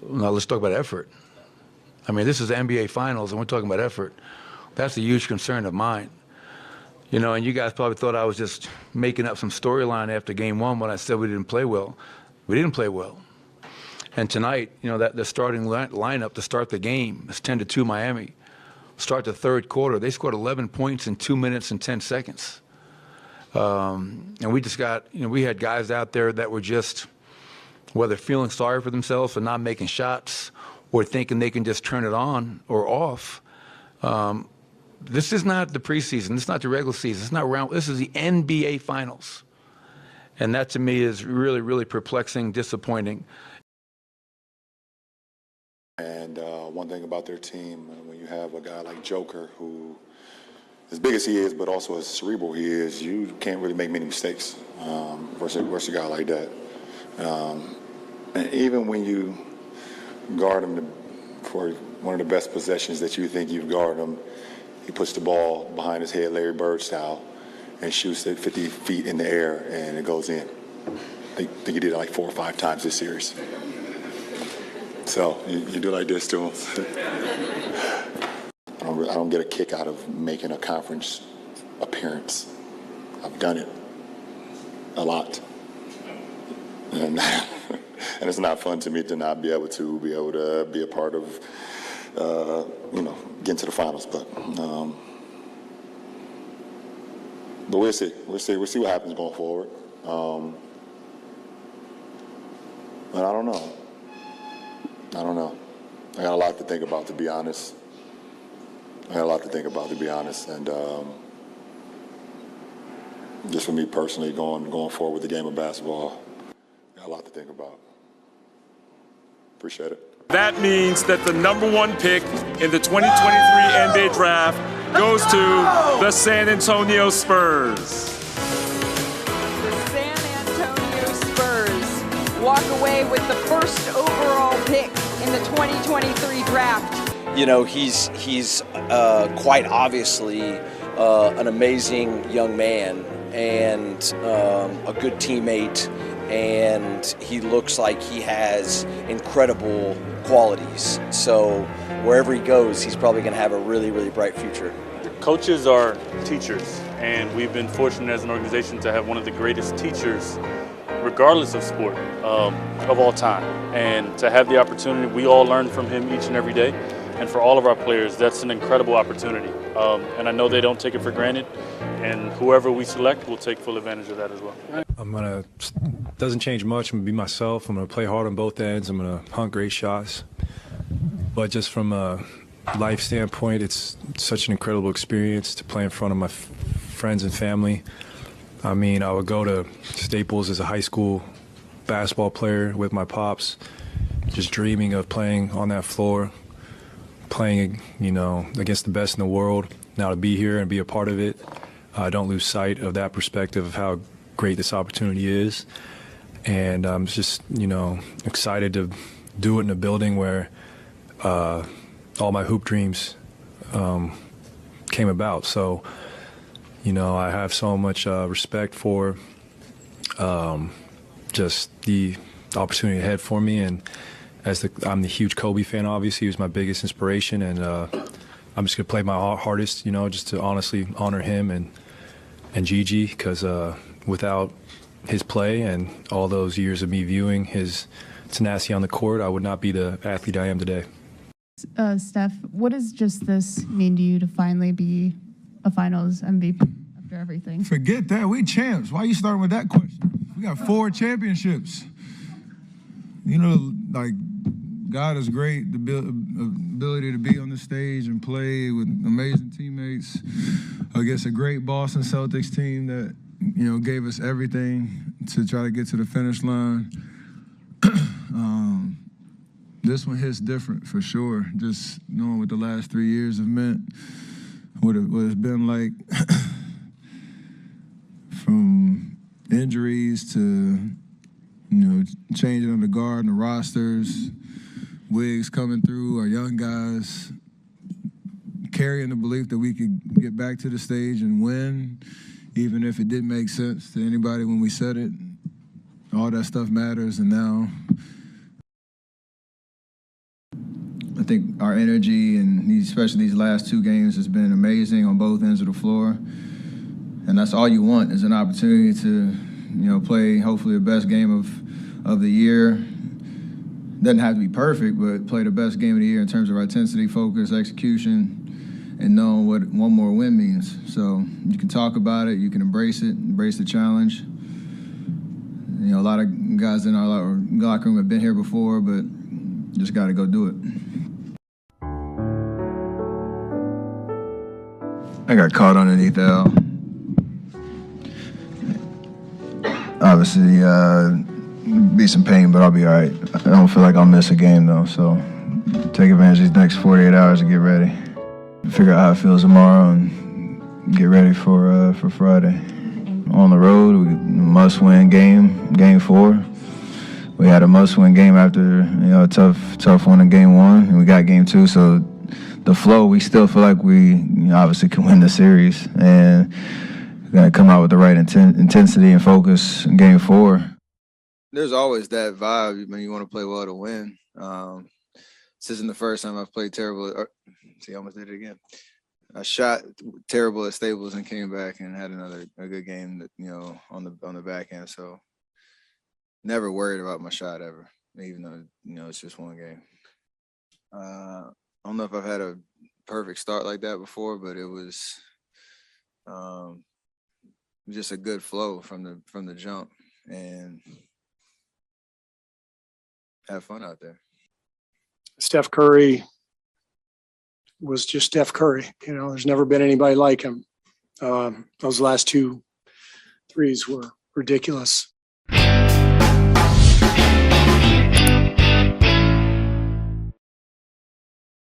Now let's talk about effort. I mean, this is the NBA Finals, and we're talking about effort. That's a huge concern of mine. You know, and you guys probably thought I was just making up some storyline after Game 1 when I said we didn't play well. We didn't play well. And tonight, you know, that the starting lineup to start the game is 10-2 Miami. Start the third quarter. They scored 11 points in 2 minutes and 10 seconds. And we just got, you know, we had guys out there that were just, whether feeling sorry for themselves for not making shots or thinking they can just turn it on or off. This is not the preseason. This is not the regular season. It's not round. This is the NBA Finals. And that to me is really, really perplexing, disappointing. And one thing about their team, when you have a guy like Joker, who, as big as he is, but also as cerebral he is, you can't really make many mistakes versus a guy like that. And even when you guard him for one of the best possessions that you think you've guarded him, he puts the ball behind his head, Larry Bird style, and shoots it 50 feet in the air, and it goes in. I think he did it like 4 or 5 times this series. So you do like this to him. I don't get a kick out of making a conference appearance. I've done it a lot. And it's not fun to me to not be able to be a part of, you know, getting to the finals. But we'll see. We'll see what happens going forward. But I don't know. I got a lot to think about, to be honest. And just for me personally, going forward with the game of basketball, I got a lot to think about. Appreciate it. That means that the #1 pick in the 2023 NBA draft goes to the San Antonio Spurs. The San Antonio Spurs walk away with the first overall pick in the 2023 draft. You know, he's quite obviously an amazing young man and a good teammate, and he looks like he has incredible qualities. So wherever he goes, he's probably going to have a really, really bright future. Coaches are teachers, and we've been fortunate as an organization to have one of the greatest teachers, regardless of sport, of all time. And to have the opportunity, we all learn from him each and every day. And for all of our players, that's an incredible opportunity. And I know they don't take it for granted. And whoever we select will take full advantage of that as well. Doesn't change much. I'm gonna be myself. I'm gonna play hard on both ends. I'm gonna hunt great shots. But just from a life standpoint, it's such an incredible experience to play in front of my friends and family. I mean, I would go to Staples as a high school basketball player with my pops, just dreaming of playing on that floor, playing, you know, against the best in the world. Now to be here and be a part of it, I don't lose sight of that perspective of how great this opportunity is. And I'm just, you know, excited to do it in a building where all my hoop dreams came about. So, you know, I have so much respect for just the opportunity ahead for me. And I'm the huge Kobe fan, obviously. He was my biggest inspiration, and I'm just going to play my hardest, you know, just to honestly honor him and Gigi, because without his play and all those years of me viewing his tenacity on the court, I would not be the athlete I am today. Steph, what does just this mean to you to finally be a Finals MVP after everything? Forget that. We champs. Why are you starting with that question? We got 4 championships. You know, like, God is great, the ability to be on the stage and play with amazing teammates against a great Boston Celtics team that, you know, gave us everything to try to get to the finish line. This one hits different for sure, just knowing what the last 3 years have meant, what it's been like from injuries to, you know, changing of the guard and the rosters, Wiggs coming through, our young guys, carrying the belief that we could get back to the stage and win, even if it didn't make sense to anybody when we said it. All that stuff matters, and now I think our energy and especially these last two games has been amazing on both ends of the floor. And that's all you want is an opportunity to, play hopefully the best game of the year. Doesn't have to be perfect, but play the best game of the year in terms of our intensity, focus, execution, and knowing what one more win means. So you can talk about it, you can embrace it, embrace the challenge. A lot of guys in our locker room have been here before, but just got to go do it. I got caught underneath L. Obviously, be some pain, but I'll be all right. I don't feel like I'll miss a game, though, so take advantage of these next 48 hours to get ready. Figure out how it feels tomorrow and get ready for Friday. On the road, must-win game 4. We had a must-win game after a tough one in game 1, and we got game 2. So the flow, we still feel like we obviously can win the series, and we're gonna come out with the right intensity and focus in game 4. There's always that vibe when you want to play well to win. This isn't the first time I've played terrible. See, I almost did it again. I shot terrible at Staples and came back and had a good game that, on the back end. So never worried about my shot ever, even though, it's just one game. I don't know if I've had a perfect start like that before, but it was just a good flow from the jump and have fun out there. Steph Curry was just Steph Curry. There's never been anybody like him. Those last 2 threes were ridiculous.